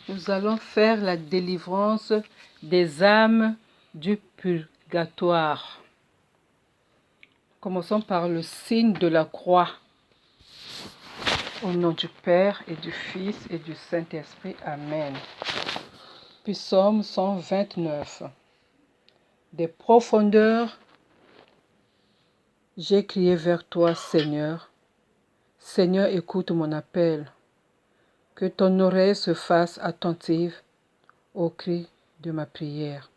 Nous allons faire la délivrance des âmes du purgatoire. Commençons par le signe de la croix. Au nom du Père et du Fils et du Saint-Esprit. Amen. Puis Psaume 129. Des profondeurs, j'ai crié vers toi, Seigneur. Seigneur, écoute mon appel. Que ton oreille se fasse attentive au cri de ma prière.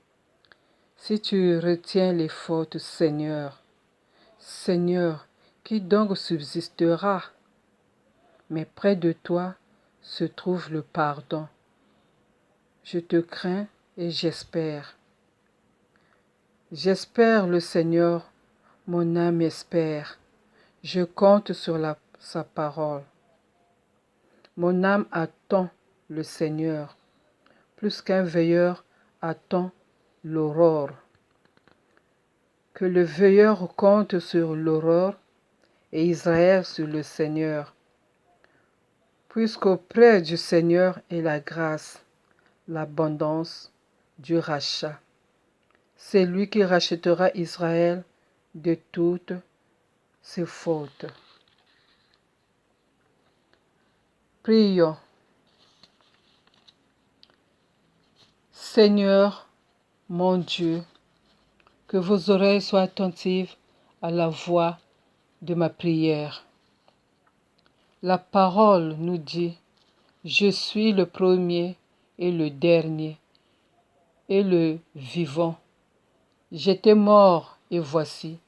Si tu retiens les fautes, Seigneur, Seigneur, qui donc subsistera? Mais près de toi se trouve le pardon. Je te crains et j'espère. J'espère le Seigneur, mon âme espère. Je compte sur sa parole. Mon âme attend le Seigneur, plus qu'un veilleur attend l'aurore. Que le veilleur compte sur l'aurore et Israël sur le Seigneur. Puisqu'auprès du Seigneur est la grâce, l'abondance du rachat. C'est lui qui rachètera Israël de toutes ses fautes. Prions. Seigneur, mon Dieu, que vos oreilles soient attentives à la voix de ma prière. La parole nous dit, je suis le premier et le dernier et le vivant. J'étais mort et voici.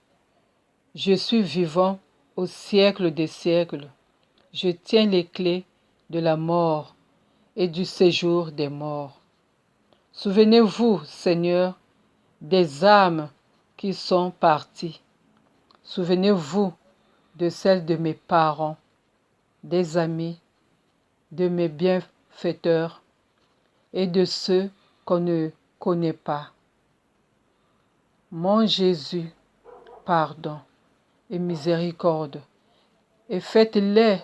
Je suis vivant au siècle des siècles. Je tiens les clés de la mort et du séjour des morts. Souvenez-vous, Seigneur, des âmes qui sont parties. Souvenez-vous de celles de mes parents, des amis, de mes bienfaiteurs et de ceux qu'on ne connaît pas. Mon Jésus, pardon et miséricorde, et faites-les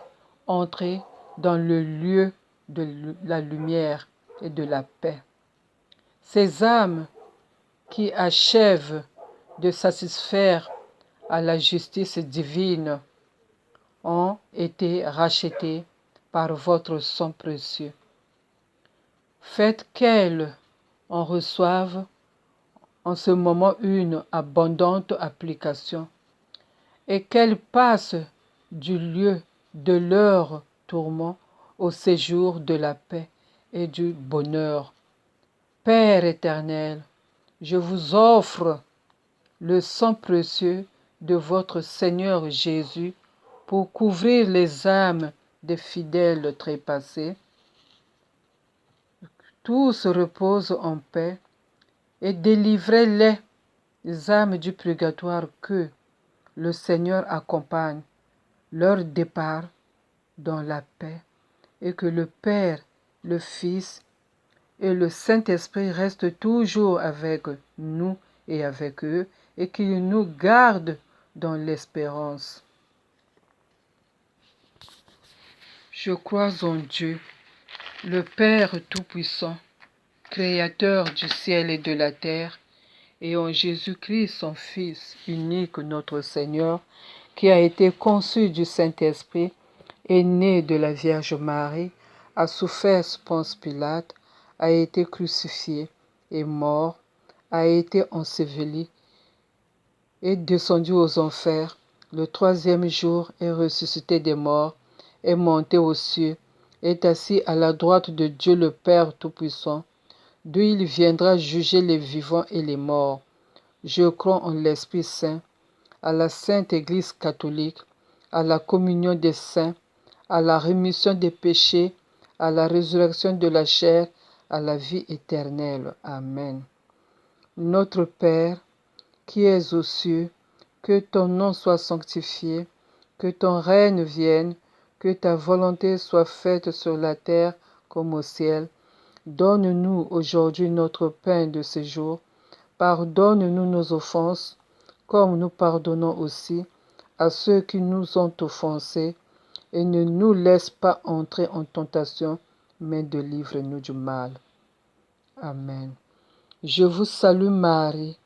entrer dans le lieu de la lumière et de la paix. Ces âmes qui achèvent de satisfaire à la justice divine ont été rachetées par votre sang précieux. Faites qu'elles en reçoivent en ce moment une abondante application et qu'elles passent du lieu de leur tourment au séjour de la paix et du bonheur. Père éternel, je vous offre le sang précieux de votre Seigneur Jésus pour couvrir les âmes des fidèles trépassés. Tous reposent en paix et délivrez les âmes du purgatoire que le Seigneur accompagne leur départ dans la paix et que le Père, le Fils et le Saint-Esprit restent toujours avec nous et avec eux et qu'ils nous gardent dans l'espérance. Je crois en Dieu, le Père Tout-Puissant, Créateur du ciel et de la terre, et en Jésus-Christ, son Fils unique, notre Seigneur, qui a été conçu du Saint-Esprit, est né de la Vierge Marie, a souffert sous Ponce Pilate, a été crucifié, est mort, a été enseveli, est descendu aux enfers, le troisième jour est ressuscité des morts, est monté aux cieux, est assis à la droite de Dieu le Père Tout-Puissant, d'où il viendra juger les vivants et les morts. Je crois en l'Esprit Saint, à la Sainte Église catholique, à la communion des saints, à la rémission des péchés, à la résurrection de la chair, à la vie éternelle. Amen. Notre Père, qui es aux cieux, que ton nom soit sanctifié, que ton règne vienne, que ta volonté soit faite sur la terre comme au ciel. Donne-nous aujourd'hui notre pain de ce jour. Pardonne-nous nos offenses, comme nous pardonnons aussi à ceux qui nous ont offensés, et ne nous laisse pas entrer en tentation, mais délivre-nous du mal. Amen. Je vous salue Marie,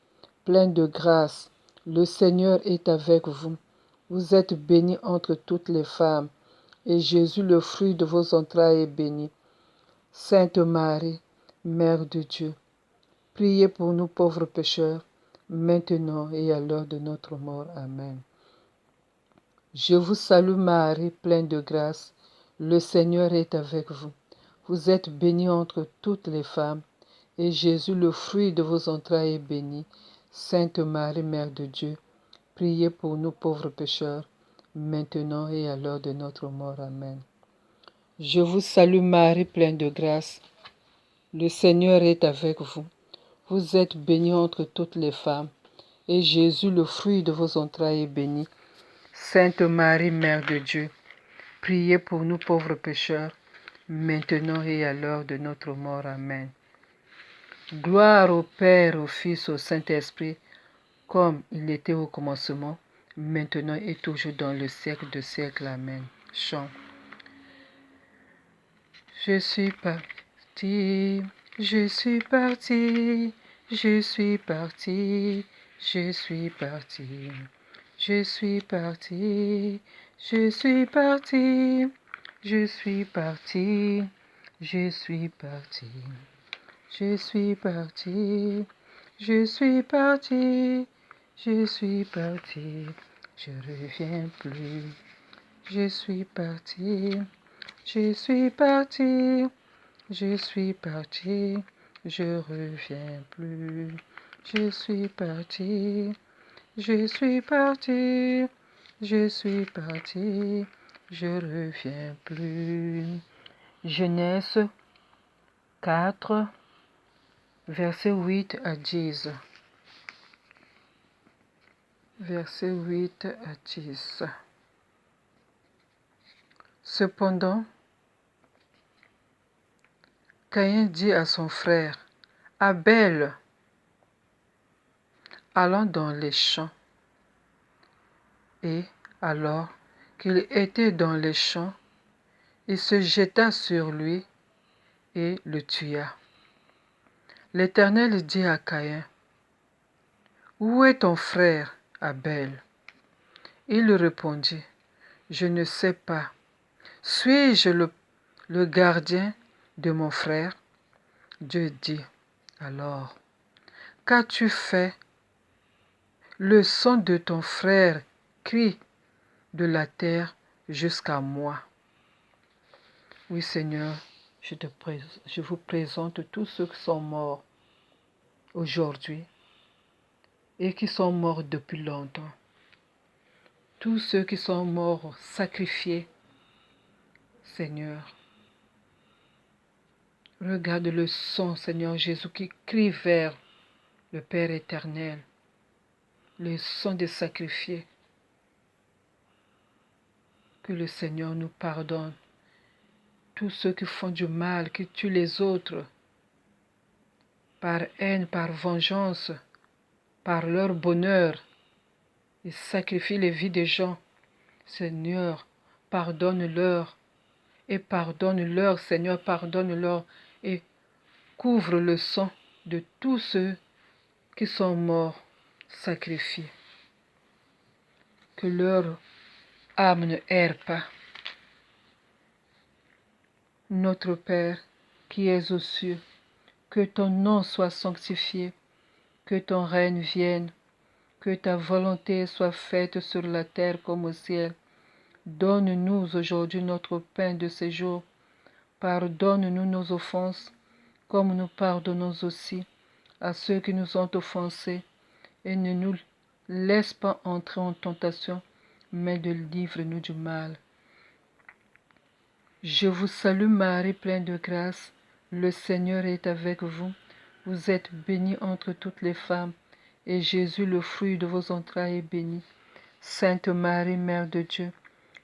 pleine de grâce. Le Seigneur est avec vous. Vous êtes bénie entre toutes les femmes, et Jésus, le fruit de vos entrailles, est béni. Sainte Marie, Mère de Dieu, priez pour nous pauvres pécheurs, maintenant et à l'heure de notre mort. Amen. Je vous salue Marie, pleine de grâce. Le Seigneur est avec vous. Vous êtes bénie entre toutes les femmes, et Jésus, le fruit de vos entrailles, est béni. Sainte Marie, Mère de Dieu, priez pour nous pauvres pécheurs, maintenant et à l'heure de notre mort. Amen. Je vous salue Marie, pleine de grâce. Le Seigneur est avec vous. Vous êtes bénie entre toutes les femmes, et Jésus, le fruit de vos entrailles, est béni. Sainte Marie, Mère de Dieu, priez pour nous pauvres pécheurs, maintenant et à l'heure de notre mort. Amen. Gloire au Père, au Fils, au Saint-Esprit, comme il était au commencement, maintenant et toujours dans le siècle de siècles. Amen. Chant. Je suis parti, je suis parti, je suis parti, je suis parti, je suis parti, je suis parti, je suis parti, je suis parti, je suis parti, je suis parti, je suis parti, je reviens plus, je suis parti. Je suis parti, je suis parti, je reviens plus. Je suis parti, je suis parti, je suis parti, je reviens plus. Genèse 4, versets 8 à 10. Verset 8 à 10. Cependant, Caïn dit à son frère Abel, allons dans les champs. Et alors qu'il était dans les champs, il se jeta sur lui et le tua. L'Éternel dit à Caïn, où est ton frère Abel? Il répondit, je ne sais pas. Suis-je le gardien de mon frère? Dieu dit, alors, qu'as-tu fait? Le sang de ton frère crie de la terre jusqu'à moi. Oui Seigneur, je vous présente tous ceux qui sont morts aujourd'hui et qui sont morts depuis longtemps. Tous ceux qui sont morts sacrifiés, Seigneur. Regarde le sang, Seigneur Jésus, qui crie vers le Père éternel. Le sang des sacrifiés. Que le Seigneur nous pardonne. Tous ceux qui font du mal, qui tuent les autres, par haine, par vengeance, par leur bonheur, ils sacrifient les vies des gens. Seigneur, pardonne-leur et pardonne-leur, Seigneur, pardonne-leur et couvre le sang de tous ceux qui sont morts, sacrifiés. Que leur âme ne erre pas. Notre Père, qui es aux cieux, que ton nom soit sanctifié, que ton règne vienne, que ta volonté soit faite sur la terre comme au ciel. Donne-nous aujourd'hui notre pain de ce jour. Pardonne-nous nos offenses, comme nous pardonnons aussi à ceux qui nous ont offensés, et ne nous laisse pas entrer en tentation, mais délivre-nous du mal. Je vous salue Marie, pleine de grâce, le Seigneur est avec vous. Vous êtes bénie entre toutes les femmes, et Jésus, le fruit de vos entrailles, est béni. Sainte Marie, Mère de Dieu,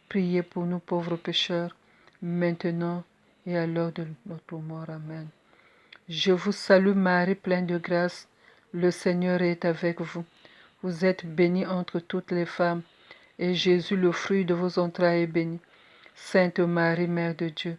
priez pour nous pauvres pécheurs, maintenant et à l'heure de notre mort. Amen. Je vous salue Marie, pleine de grâce, le Seigneur est avec vous. Vous êtes bénie entre toutes les femmes, et Jésus, le fruit de vos entrailles, est béni. Sainte Marie, Mère de Dieu,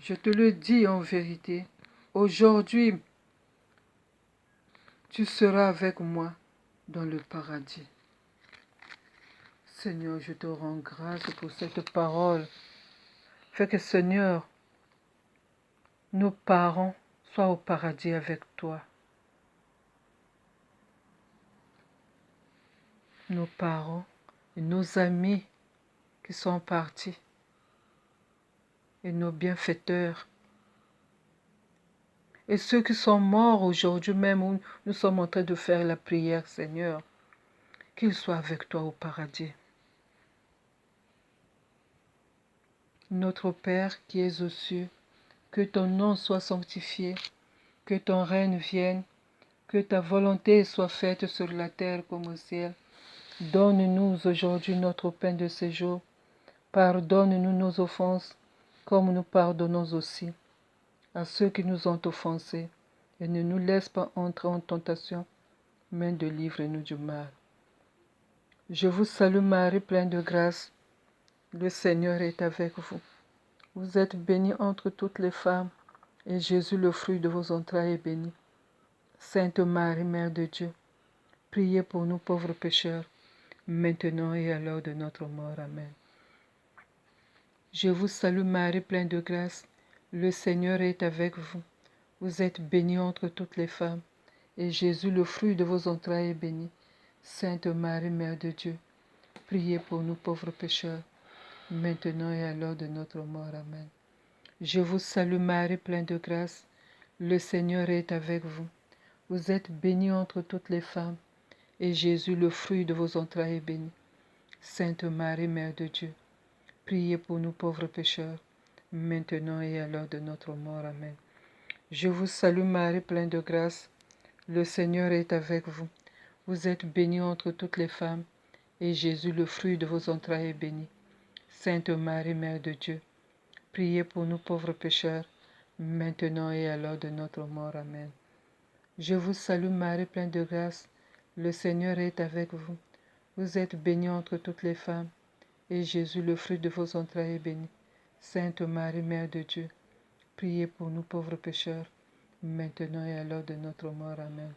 Je te le dis en vérité, aujourd'hui, tu seras avec moi dans le paradis. Seigneur, je te rends grâce pour cette parole. Fais que, Seigneur, nos parents soient au paradis avec toi. Nos parents et nos amis qui sont partis et nos bienfaiteurs. Et ceux qui sont morts aujourd'hui même où nous sommes en train de faire la prière, Seigneur, qu'ils soient avec toi au paradis. Notre Père qui es aux cieux, que ton nom soit sanctifié, que ton règne vienne, que ta volonté soit faite sur la terre comme au ciel. Donne-nous aujourd'hui notre pain de ce jour. Pardonne-nous nos offenses, comme nous pardonnons aussi à ceux qui nous ont offensés. Et ne nous laisse pas entrer en tentation, mais délivre-nous du mal. Je vous salue Marie, pleine de grâce. Le Seigneur est avec vous. Vous êtes bénie entre toutes les femmes, et Jésus, le fruit de vos entrailles, est béni. Sainte Marie, Mère de Dieu, priez pour nous pauvres pécheurs, maintenant et à l'heure de notre mort. Amen. Je vous salue Marie, pleine de grâce. Le Seigneur est avec vous. Vous êtes bénie entre toutes les femmes, et Jésus, le fruit de vos entrailles, est béni. Sainte Marie, Mère de Dieu, priez pour nous pauvres pécheurs, maintenant et à l'heure de notre mort. Amen. Je vous salue Marie, pleine de grâce. Le Seigneur est avec vous. Vous êtes bénie entre toutes les femmes, et Jésus, le fruit de vos entrailles, est béni. Sainte Marie, Mère de Dieu, priez pour nous pauvres pécheurs, maintenant et à l'heure de notre mort. Amen. Je vous salue Marie, pleine de grâce. Le Seigneur est avec vous. Vous êtes bénie entre toutes les femmes, et Jésus, le fruit de vos entrailles, est béni. Sainte Marie, Mère de Dieu, priez pour nous pauvres pécheurs, maintenant et à l'heure de notre mort. Amen. Je vous salue Marie, pleine de grâce. Le Seigneur est avec vous. Vous êtes bénie entre toutes les femmes, et Jésus, le fruit de vos entrailles, est béni. Sainte Marie, Mère de Dieu, priez pour nous pauvres pécheurs, maintenant et à l'heure de notre mort. Amen.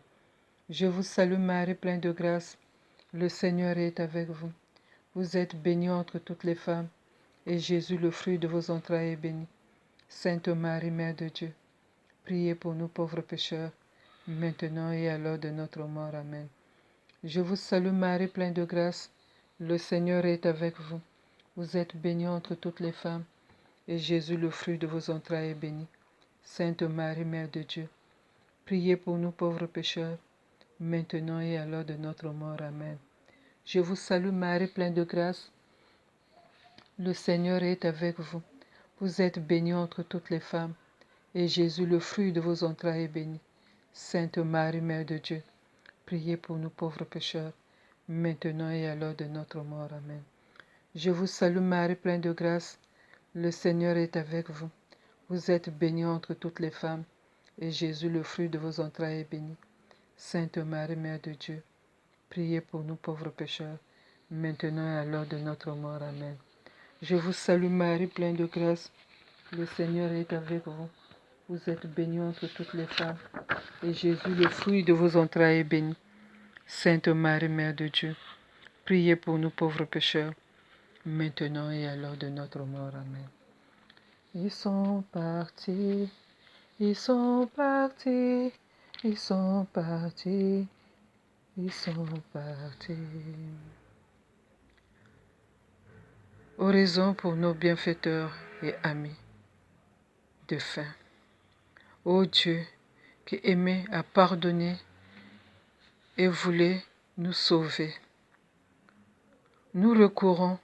Je vous salue Marie, pleine de grâce. Le Seigneur est avec vous. Vous êtes bénie entre toutes les femmes, et Jésus, le fruit de vos entrailles, est béni. Sainte Marie, Mère de Dieu, priez pour nous pauvres pécheurs, maintenant et à l'heure de notre mort. Amen. Je vous salue Marie, pleine de grâce. Le Seigneur est avec vous. Vous êtes bénie entre toutes les femmes, et Jésus, le fruit de vos entrailles, est béni. Sainte Marie, Mère de Dieu, priez pour nous pauvres pécheurs, maintenant et à l'heure de notre mort. Amen. Je vous salue Marie, pleine de grâce. Le Seigneur est avec vous. Vous êtes bénie entre toutes les femmes, et Jésus, le fruit de vos entrailles, est béni. Sainte Marie, Mère de Dieu, priez pour nous pauvres pécheurs, maintenant et à l'heure de notre mort. Amen. Je vous salue Marie, pleine de grâce. Le Seigneur est avec vous. Vous êtes bénie entre toutes les femmes, et Jésus, le fruit de vos entrailles, est béni. Sainte Marie, Mère de Dieu, priez pour nous pauvres pécheurs, maintenant et à l'heure de notre mort. Amen. Je vous salue Marie, pleine de grâce. Le Seigneur est avec vous. Vous êtes bénie entre toutes les femmes, et Jésus, le fruit de vos entrailles, est béni. Sainte Marie, Mère de Dieu, priez pour nous pauvres pécheurs, maintenant et à l'heure de notre mort. Amen. Ils sont partis, ils sont partis, ils sont partis, ils sont partis. Oraison pour nos bienfaiteurs et amis de fin. Ô Dieu, qui aimait à pardonner et voulait nous sauver, nous recourons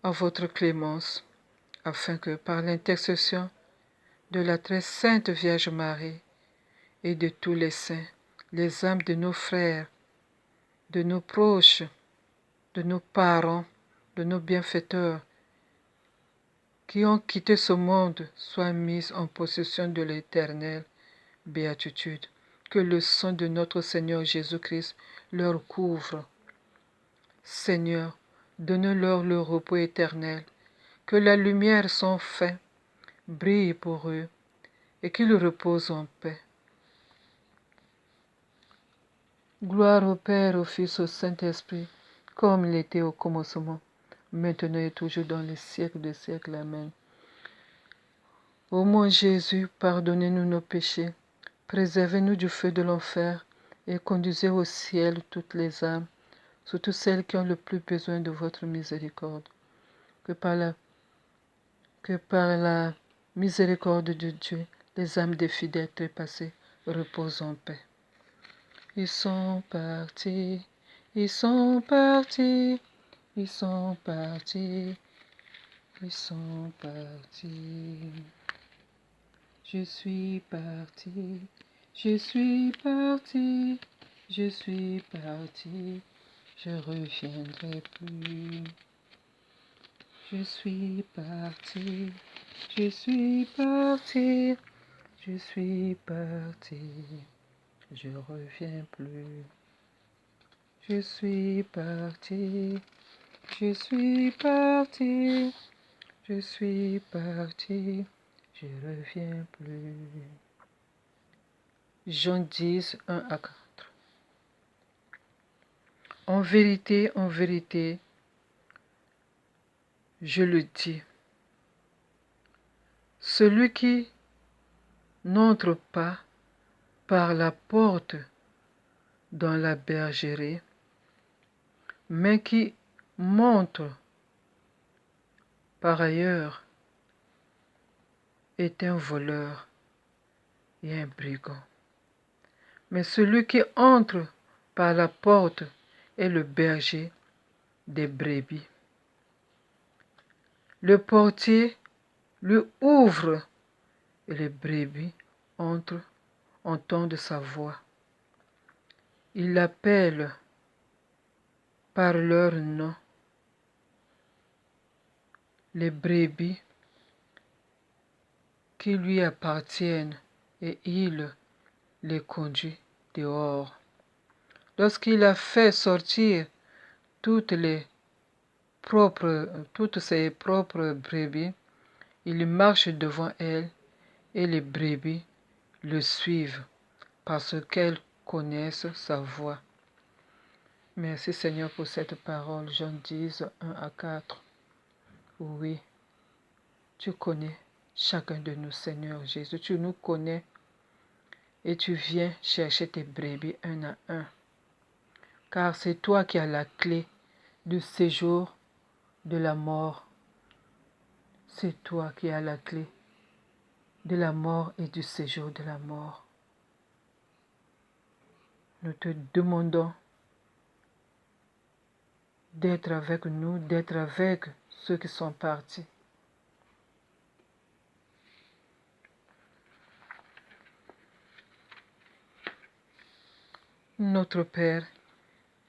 à votre clémence, afin que par l'intercession de la très sainte Vierge Marie et de tous les saints, les âmes de nos frères, de nos proches, de nos parents, de nos bienfaiteurs, qui ont quitté ce monde, soient mises en possession de l'éternelle béatitude. Que le sang de notre Seigneur Jésus-Christ leur couvre. Seigneur, donne-leur le repos éternel, que la lumière sans fin brille pour eux et qu'ils reposent en paix. Gloire au Père, au Fils, au Saint-Esprit, comme il était au commencement, maintenant et toujours dans les siècles des siècles. Amen. Ô mon Jésus, pardonnez-nous nos péchés, préservez-nous du feu de l'enfer et conduisez au ciel toutes les âmes, surtout celles qui ont le plus besoin de votre miséricorde. Que par la miséricorde de Dieu, les âmes des fidèles trépassés reposent en paix. Ils sont partis, ils sont partis, ils sont partis, ils sont partis. Je suis parti, je suis parti, je suis parti, je reviendrai plus. Je suis parti, je suis parti, je suis parti, je reviens plus. Je suis parti, je suis parti, je suis parti, je reviens plus. Jean 10, 1 à 4. En vérité, je le dis, celui qui n'entre pas par la porte dans la bergerie, mais qui monte par ailleurs, est un voleur et un brigand. Mais celui qui entre par la porte est le berger des brebis. Le portier lui ouvre et les brebis entendent sa voix. Il l'appelle par leur nom. Les brebis qui lui appartiennent et il les conduit dehors. Lorsqu'il a fait sortir toutes ses propres brebis, il marche devant elles et les brebis le suivent parce qu'elles connaissent sa voix. Merci Seigneur pour cette parole. Jean 10, 1 à 4. Oui, tu connais chacun de nous, Seigneur Jésus. Tu nous connais et tu viens chercher tes brebis un à un. Car c'est toi qui as la clé du séjour de la mort. C'est toi qui as la clé de la mort et du séjour de la mort. Nous te demandons d'être avec nous, d'être avec ceux qui sont partis. Notre Père,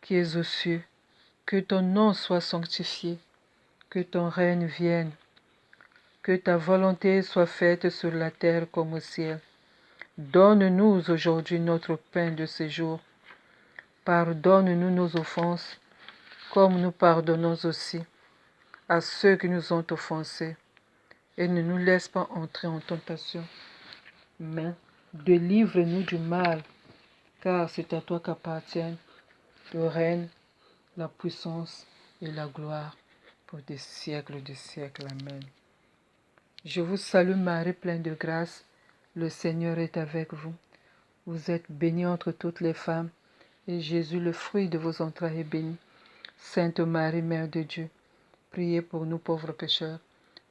qui es aux cieux, que ton nom soit sanctifié, que ton règne vienne, que ta volonté soit faite sur la terre comme au ciel. Donne-nous aujourd'hui notre pain de ce jour. Pardonne-nous nos offenses, comme nous pardonnons aussi à ceux qui nous ont offensés. Et ne nous laisse pas entrer en tentation, mais délivre-nous du mal, car c'est à toi qu'appartiennent le règne, la puissance et la gloire pour des siècles de siècles. Amen. Je vous salue Marie, pleine de grâce, le Seigneur est avec vous. Vous êtes bénie entre toutes les femmes, et Jésus, le fruit de vos entrailles, est béni. Sainte Marie, Mère de Dieu, priez pour nous pauvres pécheurs,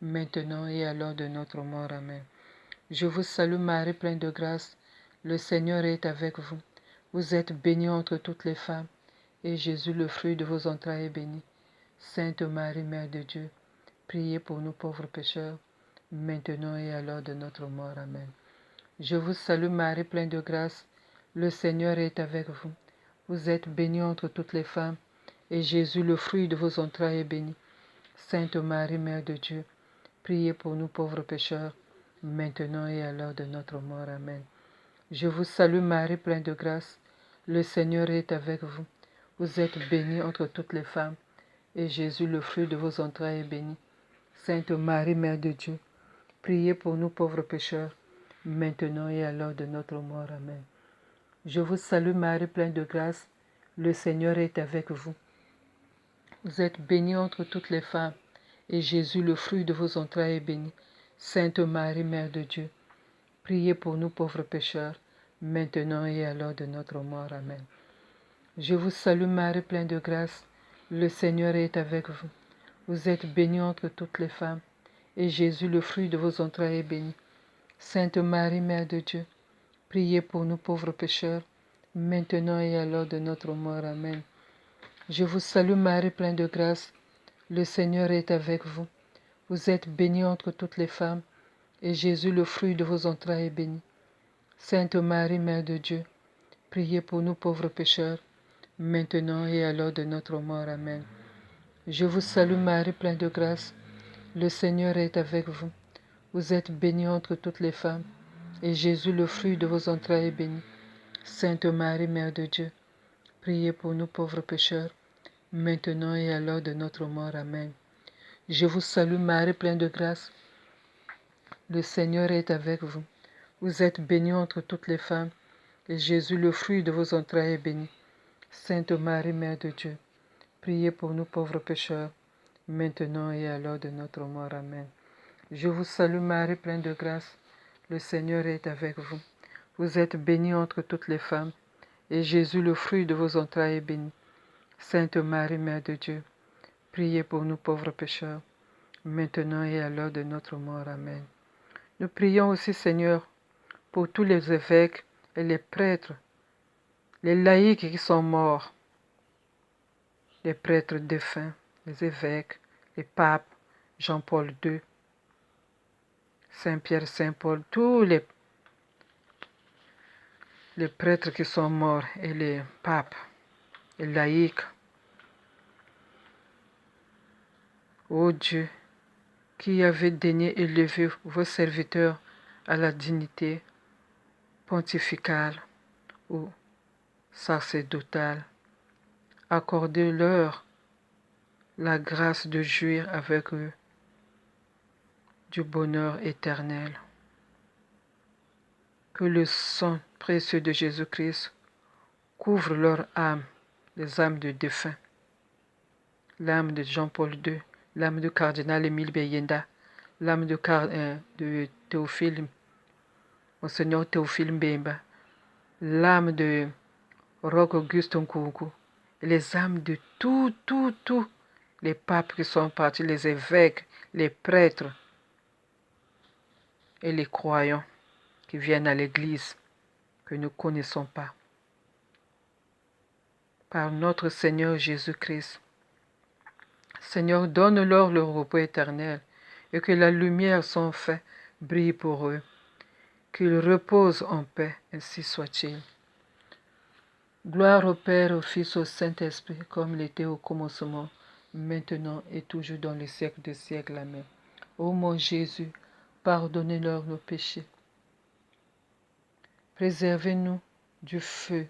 maintenant et à l'heure de notre mort. Amen. Je vous salue Marie, pleine de grâce, le Seigneur est avec vous. Vous êtes bénie entre toutes les femmes, et Jésus, le fruit de vos entrailles, est béni. Sainte Marie, Mère de Dieu, priez pour nous pauvres pécheurs, maintenant et à l'heure de notre mort. Amen. Je vous salue Marie, pleine de grâce, le Seigneur est avec vous. Vous êtes bénie entre toutes les femmes, et Jésus, le fruit de vos entrailles, est béni. Sainte Marie, Mère de Dieu, priez pour nous pauvres pécheurs, maintenant et à l'heure de notre mort. Amen. Je vous salue Marie, pleine de grâce, le Seigneur est avec vous. Vous êtes bénie entre toutes les femmes, et Jésus, le fruit de vos entrailles, est béni. Sainte Marie, Mère de Dieu, Priez pour nous pauvres pécheurs, maintenant et à l'heure de notre mort. Amen. Je vous salue Marie, pleine de grâce, le Seigneur est avec vous. Vous êtes bénie entre toutes les femmes, et Jésus, le fruit de vos entrailles, est béni. Sainte Marie, Mère de Dieu, priez pour nous pauvres pécheurs, maintenant et à l'heure de notre mort. Amen. Je vous salue Marie, pleine de grâce, le Seigneur est avec vous. Vous êtes bénie entre toutes les femmes, et Jésus, le fruit de vos entrailles, est béni. Sainte Marie, Mère de Dieu, priez pour nous pauvres pécheurs, maintenant et à l'heure de notre mort. Amen. Je vous salue Marie, pleine de grâce, le Seigneur est avec vous. Vous êtes bénie entre toutes les femmes, et Jésus, le fruit de vos entrailles, est béni. Sainte Marie, Mère de Dieu, priez pour nous pauvres pécheurs, maintenant et à l'heure de notre mort. Amen. Je vous salue Marie, pleine de grâce, le Seigneur est avec vous. Vous êtes bénie entre toutes les femmes, et Jésus, le fruit de vos entrailles, est béni. Sainte Marie, Mère de Dieu, priez pour nous pauvres pécheurs, maintenant et à l'heure de notre mort. Amen. Je vous salue Marie, pleine de grâce, le Seigneur est avec vous. Vous êtes bénie entre toutes les femmes, et Jésus, le fruit de vos entrailles, est béni. Sainte Marie, Mère de Dieu, priez pour nous pauvres pécheurs, maintenant et à l'heure de notre mort. Amen. Je vous salue Marie, pleine de grâce, le Seigneur est avec vous. Vous êtes bénie entre toutes les femmes, et Jésus, le fruit de vos entrailles, est béni. Sainte Marie, Mère de Dieu, priez pour nous pauvres pécheurs, maintenant et à l'heure de notre mort. Amen. Nous prions aussi, Seigneur, pour tous les évêques et les prêtres, les laïcs qui sont morts, les prêtres défunts, les évêques, les papes, Jean-Paul II, Saint-Pierre, Saint-Paul, tous les prêtres qui sont morts et les papes, les laïcs. Ô Dieu, qui avez daigné élever vos serviteurs à la dignité pontificale ou sacerdotale, accordez-leur la grâce de jouir avec eux du bonheur éternel. Que le sang précieux de Jésus-Christ couvre leur âme, les âmes de défunts, l'âme de Jean-Paul II, l'âme du cardinal Émile Beyenda, l'âme de Théophile, Monseigneur Théophile Mbemba, l'âme de Roch Auguste Nkunku, et les âmes de tous les papes qui sont partis, les évêques, les prêtres et les croyants qui viennent à l'église que nous ne connaissons pas. Par notre Seigneur Jésus-Christ. Seigneur, donne-leur le repos éternel et que la lumière sans fin brille pour eux. Qu'ils reposent en paix, ainsi soit-il. Gloire au Père, au Fils, au Saint-Esprit, comme il était au commencement, maintenant et toujours dans les siècles des siècles. Amen. Ô mon Jésus, pardonnez-leur nos péchés. Préservez-nous du feu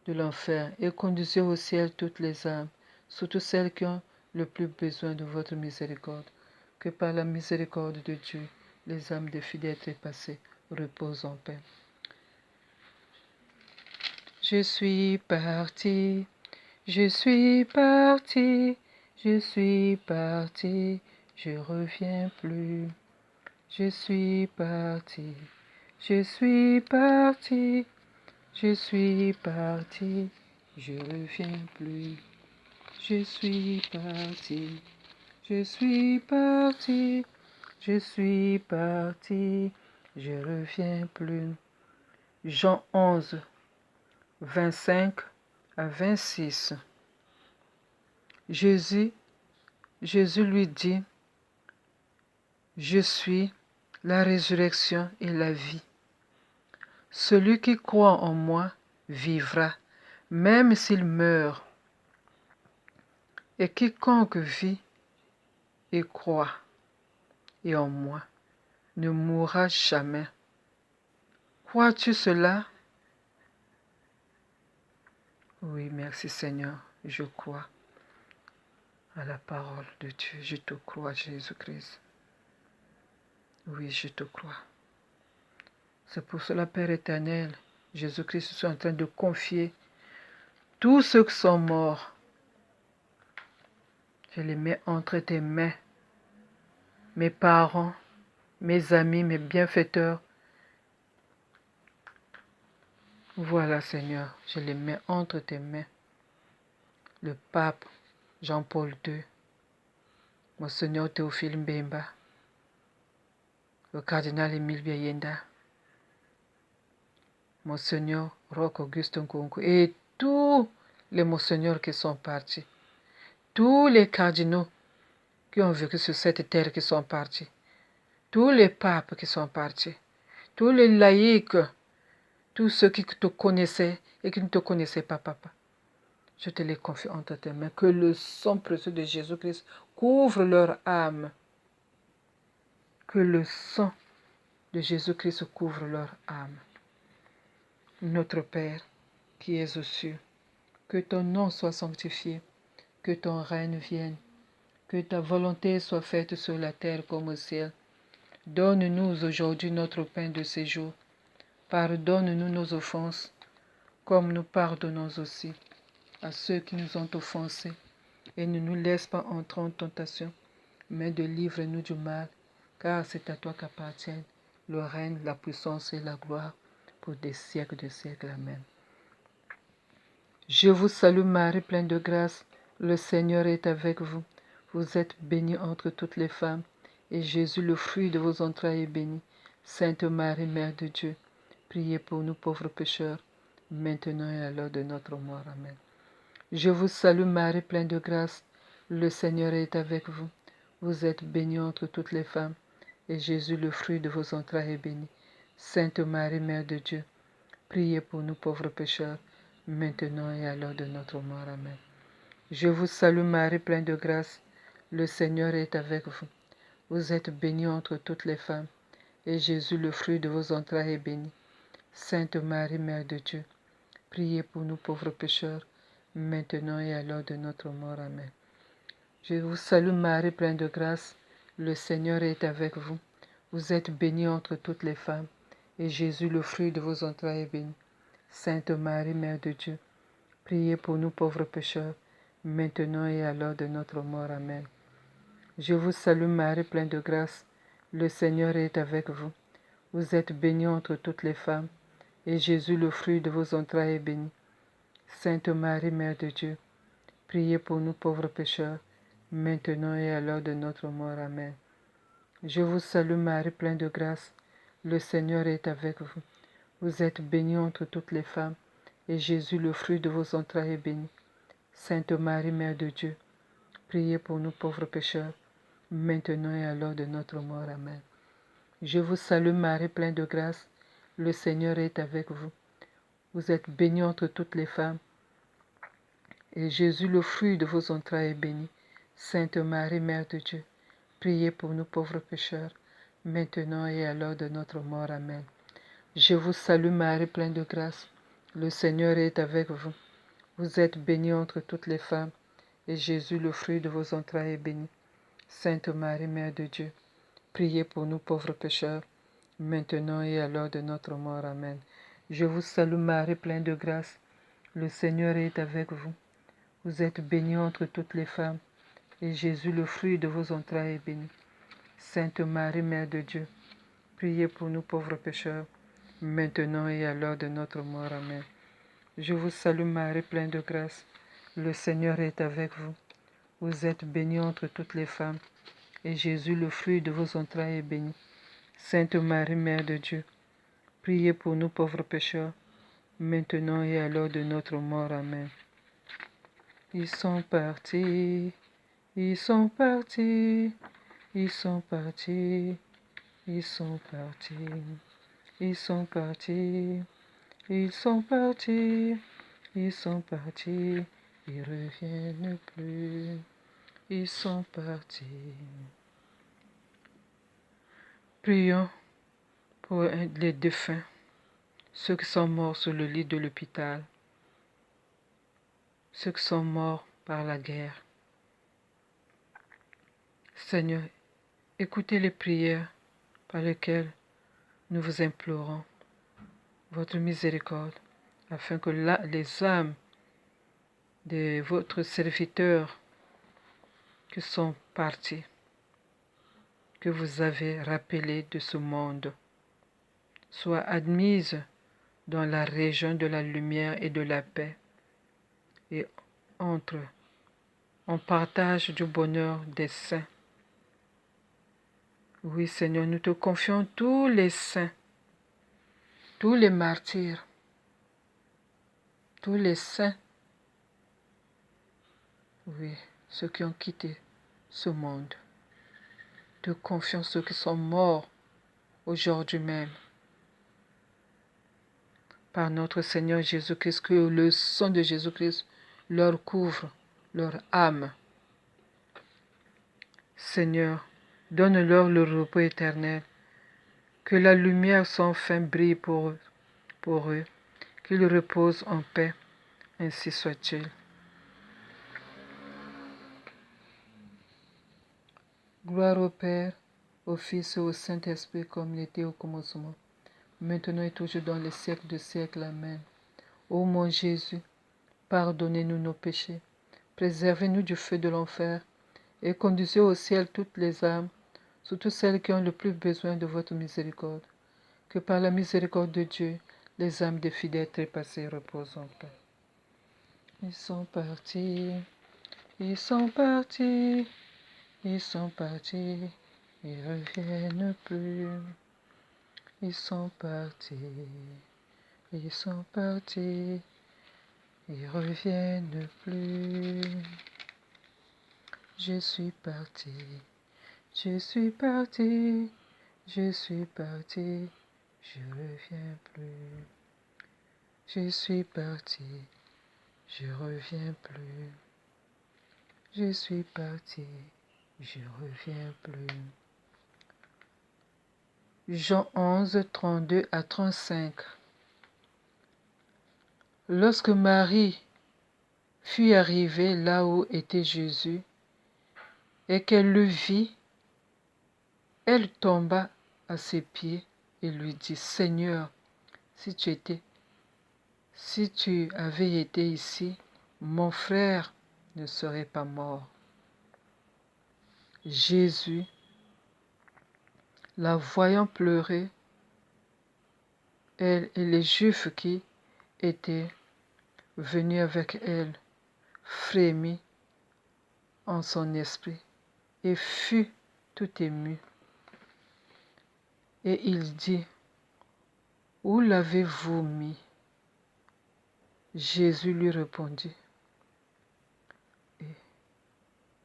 de l'enfer et conduisez au ciel toutes les âmes, surtout celles qui ont le plus besoin de votre miséricorde. Que par la miséricorde de Dieu, les âmes des fidèles trépassés reposent en paix. Je suis parti, je suis parti, je suis parti, je reviens plus. Je suis parti, je suis parti, je suis parti, je reviens plus. Je suis parti, je suis parti, je suis parti, je reviens plus. Jean 11, 25 à 26. Jésus lui dit, je suis la résurrection et la vie. Celui qui croit en moi vivra, même s'il meurt. Et quiconque vit et croit et en moi ne mourra jamais. Crois-tu cela? Oui, merci Seigneur, je crois à la parole de Dieu. Je te crois, Jésus-Christ. Oui, je te crois. C'est pour cela, Père éternel, Jésus-Christ, je suis en train de confier tous ceux qui sont morts. Je les mets entre tes mains. Mes parents, mes amis, mes bienfaiteurs. Voilà, Seigneur, je les mets entre tes mains. Le pape Jean-Paul II, Monseigneur Théophile Mbemba, le cardinal Émile Biayenda, Monseigneur Roch Auguste Nkunku et tous les monseigneurs qui sont partis. Tous les cardinaux qui ont vécu sur cette terre qui sont partis. Tous les papes qui sont partis. Tous les laïcs. Tous ceux qui te connaissaient et qui ne te connaissaient pas, papa. Je te les confie entre tes mains. Que le sang précieux de Jésus-Christ couvre leur âme. Que le sang de Jésus-Christ couvre leur âme. Notre Père, qui es aux cieux, que ton nom soit sanctifié, que ton règne vienne, que ta volonté soit faite sur la terre comme au ciel. Donne-nous aujourd'hui notre pain de ce jour. Pardonne-nous nos offenses, comme nous pardonnons aussi à ceux qui nous ont offensés. Et ne nous laisse pas entrer en tentation, mais délivre-nous du mal, car c'est à toi qu'appartiennent le règne, la puissance et la gloire pour des siècles de siècles. Amen. Je vous salue Marie, pleine de grâce, le Seigneur est avec vous. Vous êtes bénie entre toutes les femmes, et Jésus, le fruit de vos entrailles, est béni. Sainte Marie, Mère de Dieu, priez pour nous pauvres pécheurs, maintenant et à l'heure de notre mort. Amen. Je vous salue Marie, pleine de grâce, le Seigneur est avec vous. Vous êtes bénie entre toutes les femmes, et Jésus, le fruit de vos entrailles, est béni. Sainte Marie, Mère de Dieu, priez pour nous pauvres pécheurs, maintenant et à l'heure de notre mort. Amen. Je vous salue Marie, pleine de grâce, le Seigneur est avec vous. Vous êtes bénie entre toutes les femmes, et Jésus, le fruit de vos entrailles, est béni. Sainte Marie, Mère de Dieu, priez pour nous pauvres pécheurs, maintenant et à l'heure de notre mort. Amen. Je vous salue Marie, pleine de grâce, le Seigneur est avec vous. Vous êtes bénie entre toutes les femmes, et Jésus, le fruit de vos entrailles, est béni. Sainte Marie, Mère de Dieu, priez pour nous pauvres pécheurs, maintenant et à l'heure de notre mort. Amen. Je vous salue Marie, pleine de grâce, le Seigneur est avec vous. Vous êtes bénie entre toutes les femmes, et Jésus, le fruit de vos entrailles, est béni. Sainte Marie, Mère de Dieu, priez pour nous pauvres pécheurs, maintenant et à l'heure de notre mort. Amen. Je vous salue Marie, pleine de grâce, le Seigneur est avec vous. Vous êtes bénie entre toutes les femmes, et Jésus, le fruit de vos entrailles, est béni. Sainte Marie, Mère de Dieu, priez pour nous pauvres pécheurs, maintenant et à l'heure de notre mort. Amen. Je vous salue Marie, pleine de grâce, le Seigneur est avec vous. Vous êtes bénie entre toutes les femmes, et Jésus, le fruit de vos entrailles, est béni. Sainte Marie, Mère de Dieu, priez pour nous pauvres pécheurs, maintenant et à l'heure de notre mort. Amen. Je vous salue Marie, pleine de grâce, le Seigneur est avec vous. Vous êtes bénie entre toutes les femmes, et Jésus, le fruit de vos entrailles, est béni. Sainte Marie, Mère de Dieu, priez pour nous pauvres pécheurs, maintenant et à l'heure de notre mort. Amen. Je vous salue Marie, pleine de grâce, le Seigneur est avec vous. Vous êtes bénie entre toutes les femmes, et Jésus, le fruit de vos entrailles, est béni. Sainte Marie, Mère de Dieu, priez pour nous pauvres pécheurs, maintenant et à l'heure de notre mort. Amen. Je vous salue Marie, pleine de grâce, le Seigneur est avec vous. Vous êtes bénie entre toutes les femmes, et Jésus, le fruit de vos entrailles, est béni. Sainte Marie, Mère de Dieu, priez pour nous pauvres pécheurs, maintenant et à l'heure de notre mort. Amen. Ils sont partis, ils sont partis, ils sont partis, ils sont partis, ils sont partis, ils sont partis, ils sont partis, ils reviennent plus, ils sont partis. Prions pour les défunts, ceux qui sont morts sur le lit de l'hôpital, ceux qui sont morts par la guerre. Seigneur, écoutez les prières par lesquels nous vous implorons votre miséricorde, afin que les âmes de votre serviteur qui sont partis, que vous avez rappelés de ce monde, soient admises dans la région de la lumière et de la paix, et entrent en partage du bonheur des saints. Oui, Seigneur, nous te confions tous les saints, tous les martyrs, tous les saints, oui, ceux qui ont quitté ce monde. Te confions ceux qui sont morts aujourd'hui même. Par notre Seigneur Jésus-Christ, que le sang de Jésus-Christ leur couvre, leur âme. Seigneur, donne-leur le repos éternel, que la lumière sans fin brille pour eux, qu'ils reposent en paix, ainsi soit-il. Gloire au Père, au Fils et au Saint-Esprit, comme il était au commencement, maintenant et toujours dans les siècles de siècles. Amen. Ô mon Jésus, pardonnez-nous nos péchés, préservez-nous du feu de l'enfer, et conduisez au ciel toutes les âmes, surtout celles qui ont le plus besoin de votre miséricorde. Que par la miséricorde de Dieu, les âmes des fidèles trépassés reposent en paix. Ils sont partis, ils sont partis, ils sont partis, ils reviennent plus. Ils sont partis, ils sont partis, ils reviennent plus. Je suis parti, je suis parti, je suis parti, je reviens plus. Je suis parti, je reviens plus. Je suis parti, je reviens plus. Jean 11, 32 à 35. Lorsque Marie fut arrivée là où était Jésus, et qu'elle le vit, elle tomba à ses pieds et lui dit, Seigneur, si tu avais été ici, mon frère ne serait pas mort. Jésus, la voyant pleurer, elle et les Juifs qui étaient venus avec elle, frémit en son esprit et fut tout ému. Et il dit, où l'avez-vous mis? Jésus lui répondit.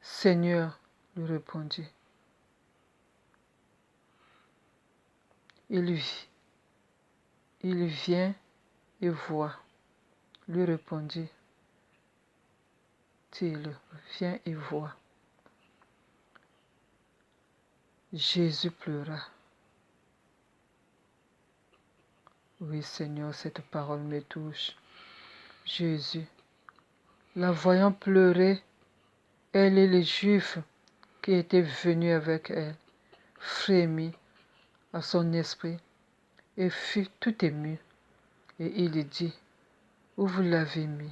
Seigneur, lui répondit. Il vient et voit, lui répondit-il. Viens et vois. Jésus pleura. Oui, Seigneur, cette parole me touche. Jésus, la voyant pleurer, elle et les Juifs qui étaient venus avec elle, frémit à son esprit et fut tout ému. Et il dit, où vous l'avez mis?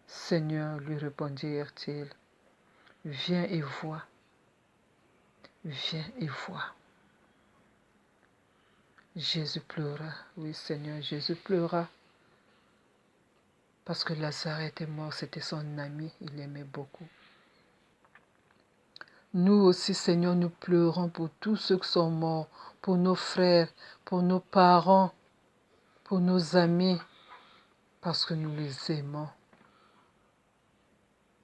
Seigneur, lui répondirent-ils, viens et vois. Viens et vois. Jésus pleura. Oui, Seigneur, Jésus pleura. Parce que Lazare était mort, c'était son ami, il l'aimait beaucoup. Nous aussi, Seigneur, nous pleurons pour tous ceux qui sont morts, pour nos frères, pour nos parents, pour nos amis, parce que nous les aimons.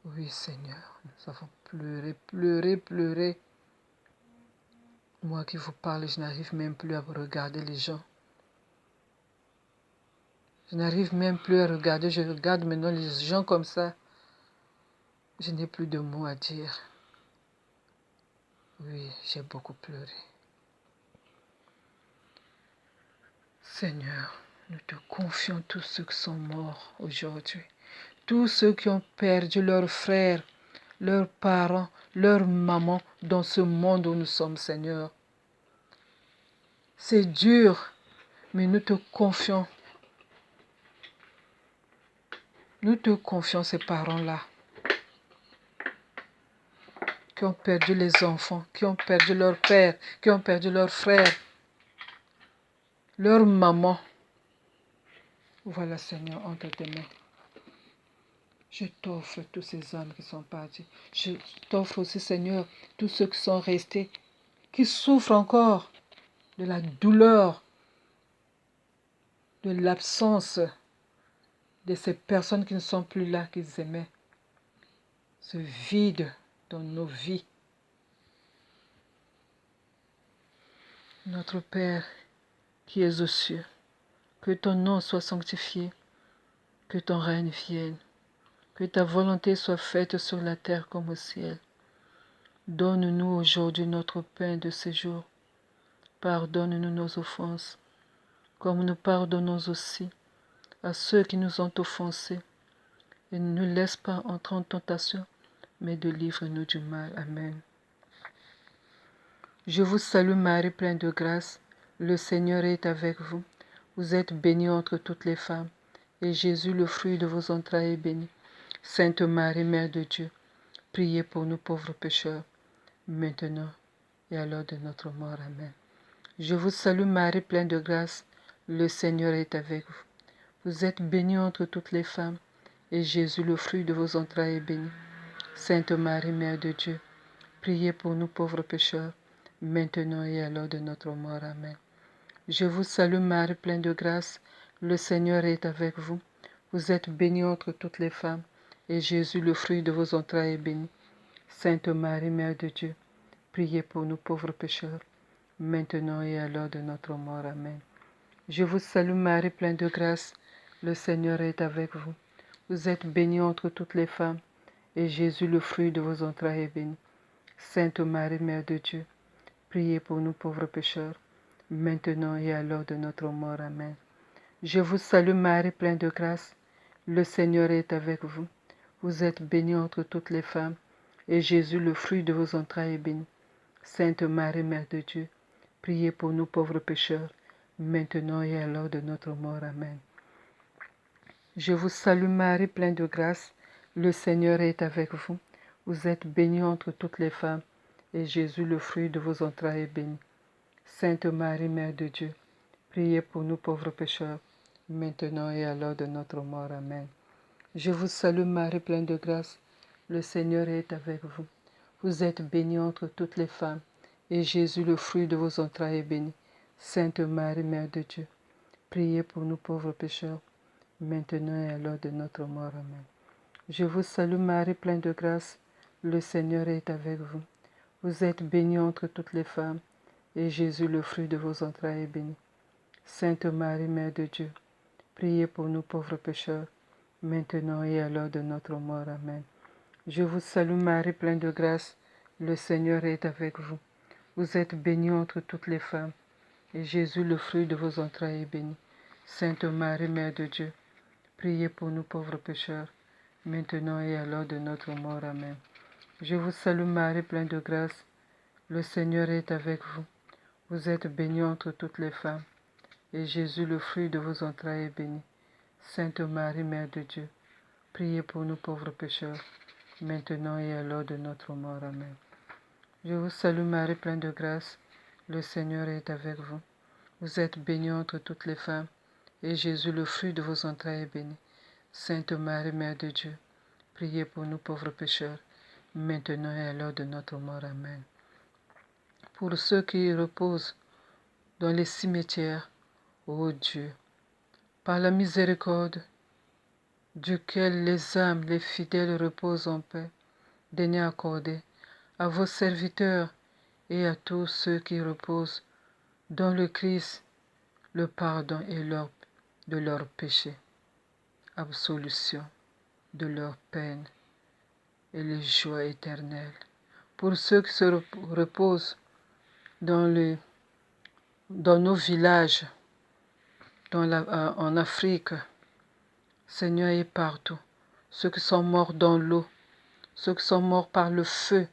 Oui, Seigneur, nous avons pleuré, pleuré, pleuré. Moi qui vous parle, je n'arrive même plus à regarder les gens. Je n'arrive même plus à regarder, je regarde maintenant les gens comme ça. Je n'ai plus de mots à dire. Oui, j'ai beaucoup pleuré. Seigneur, nous te confions tous ceux qui sont morts aujourd'hui. Tous ceux qui ont perdu leurs frères, leurs parents, leurs mamans dans ce monde où nous sommes, Seigneur. C'est dur, mais nous te confions. Nous te confions ces parents-là qui ont perdu les enfants, qui ont perdu leur père, qui ont perdu leur frère, leur maman. Voilà, Seigneur, entre tes mains. Je t'offre tous ces âmes qui sont parties. Je t'offre aussi, Seigneur, tous ceux qui sont restés, qui souffrent encore de la douleur, de l'absence de ces personnes qui ne sont plus là, qu'ils aimaient. Ce vide dans nos vies. Notre Père qui es aux cieux, que ton nom soit sanctifié, que ton règne vienne, que ta volonté soit faite sur la terre comme au ciel. Donne-nous aujourd'hui notre pain de ce jour. Pardonne-nous nos offenses, comme nous pardonnons aussi à ceux qui nous ont offensés. Et ne nous laisse pas entrer en tentation, mais délivre-nous du mal. Amen. Je vous salue Marie, pleine de grâce. Le Seigneur est avec vous. Vous êtes bénie entre toutes les femmes, et Jésus, le fruit de vos entrailles, est béni. Sainte Marie, Mère de Dieu, priez pour nous pauvres pécheurs, maintenant et à l'heure de notre mort. Amen. Je vous salue Marie, pleine de grâce. Le Seigneur est avec vous. Vous êtes bénie entre toutes les femmes, et Jésus, le fruit de vos entrailles, est béni. Sainte Marie, Mère de Dieu, priez pour nous pauvres pécheurs, maintenant et à l'heure de notre mort. Amen. Je vous salue Marie, pleine de grâce. Le Seigneur est avec vous. Vous êtes bénie entre toutes les femmes, et Jésus, le fruit de vos entrailles, est béni. Sainte Marie, Mère de Dieu, priez pour nous pauvres pécheurs, maintenant et à l'heure de notre mort. Amen. Je vous salue Marie, pleine de grâce. Le Seigneur est avec vous. Vous êtes bénie entre toutes les femmes, et Jésus, le fruit de vos entrailles, est béni. Sainte Marie, Mère de Dieu, priez pour nous pauvres pécheurs, maintenant et à l'heure de notre mort. Amen. Je vous salue Marie, pleine de grâce. Le Seigneur est avec vous. Vous êtes bénie entre toutes les femmes, et Jésus, le fruit de vos entrailles, est béni. Sainte Marie, Mère de Dieu, priez pour nous pauvres pécheurs, maintenant et à l'heure de notre mort. Amen. Je vous salue Marie, pleine de grâce. Le Seigneur est avec vous. Vous êtes bénie entre toutes les femmes, et Jésus, le fruit de vos entrailles, est béni. Sainte Marie, Mère de Dieu, priez pour nous pauvres pécheurs, maintenant et à l'heure de notre mort. Amen. Je vous salue Marie, pleine de grâce. Le Seigneur est avec vous. Vous êtes bénie entre toutes les femmes, et Jésus, le fruit de vos entrailles, est béni. Sainte Marie, Mère de Dieu, priez pour nous pauvres pécheurs, maintenant et à l'heure de notre mort. Amen. Je vous salue Marie, pleine de grâce. Le Seigneur est avec vous. Vous êtes bénie entre toutes les femmes, et Jésus, le fruit de vos entrailles, est béni. Sainte Marie, Mère de Dieu, priez pour nous pauvres pécheurs, maintenant et à l'heure de notre mort. Amen. Je vous salue Marie, pleine de grâce. Le Seigneur est avec vous. Vous êtes bénie entre toutes les femmes, et Jésus, le fruit de vos entrailles, est béni. Sainte Marie, Mère de Dieu, priez pour nous pauvres pécheurs, maintenant et à l'heure de notre mort. Amen. Je vous salue Marie, pleine de grâce. Le Seigneur est avec vous. Vous êtes bénie entre toutes les femmes, et Jésus, le fruit de vos entrailles, est béni. Sainte Marie, Mère de Dieu, priez pour nous pauvres pécheurs, maintenant et à l'heure de notre mort. Amen. Je vous salue Marie, pleine de grâce. Le Seigneur est avec vous. Vous êtes bénie entre toutes les femmes, et Jésus, le fruit de vos entrailles, est béni. Sainte Marie, Mère de Dieu, priez pour nous pauvres pécheurs, maintenant et à l'heure de notre mort. Amen. Pour ceux qui reposent dans les cimetières, ô Dieu, par la miséricorde, duquel les âmes, les fidèles reposent en paix, daignez accorder à vos serviteurs et à tous ceux qui reposent dans le Christ le pardon de leurs péchés, absolution de leurs peines et les joies éternelles. Pour ceux qui se reposent dans nos villages, en Afrique, Seigneur, et partout, ceux qui sont morts dans l'eau, ceux qui sont morts par le feu,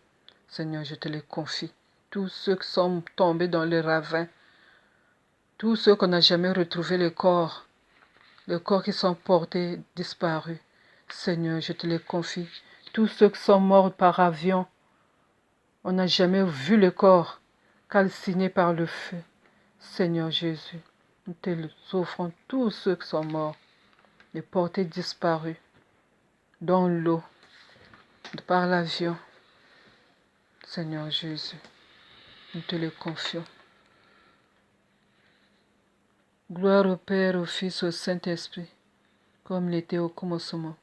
Seigneur, je te les confie. Tous ceux qui sont tombés dans les ravins, Tous ceux qu'on n'a jamais retrouvé le corps qui sont portés, disparus. Seigneur, je te les confie. Tous ceux qui sont morts par avion, on n'a jamais vu le corps calciné par le feu. Seigneur Jésus, nous te offrons tous ceux qui sont morts, les portés disparus, dans l'eau, par l'avion. Seigneur Jésus, nous te les confions. Gloire au Père, au Fils, au Saint-Esprit, comme il était au commencement,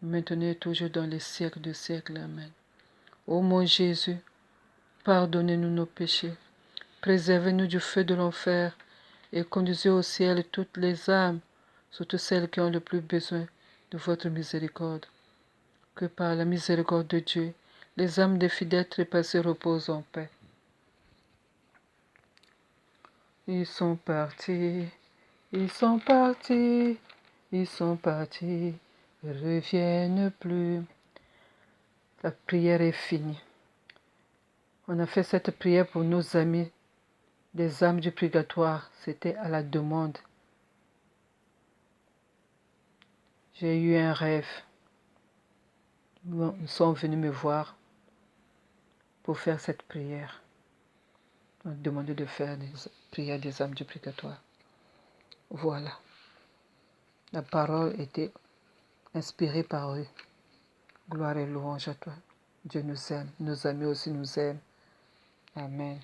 maintenant et toujours dans les siècles de siècles. Amen. Ô mon Jésus, pardonnez-nous nos péchés, préservez-nous du feu de l'enfer et conduisez au ciel toutes les âmes, surtout celles qui ont le plus besoin de votre miséricorde. Que par la miséricorde de Dieu, les âmes des fidèles trépassés reposent en paix. Ils sont partis, ils sont partis, ils sont partis, ils ne reviennent plus. La prière est finie. On a fait cette prière pour nos amis, des âmes du purgatoire. C'était à la demande. J'ai eu un rêve. Ils sont venus me voir pour faire cette prière. On a demandé de faire des prières des âmes du purgatoire. Voilà. La parole était inspirée par eux. Gloire et louange à toi. Dieu nous aime. Nos amis aussi nous aiment. Amen.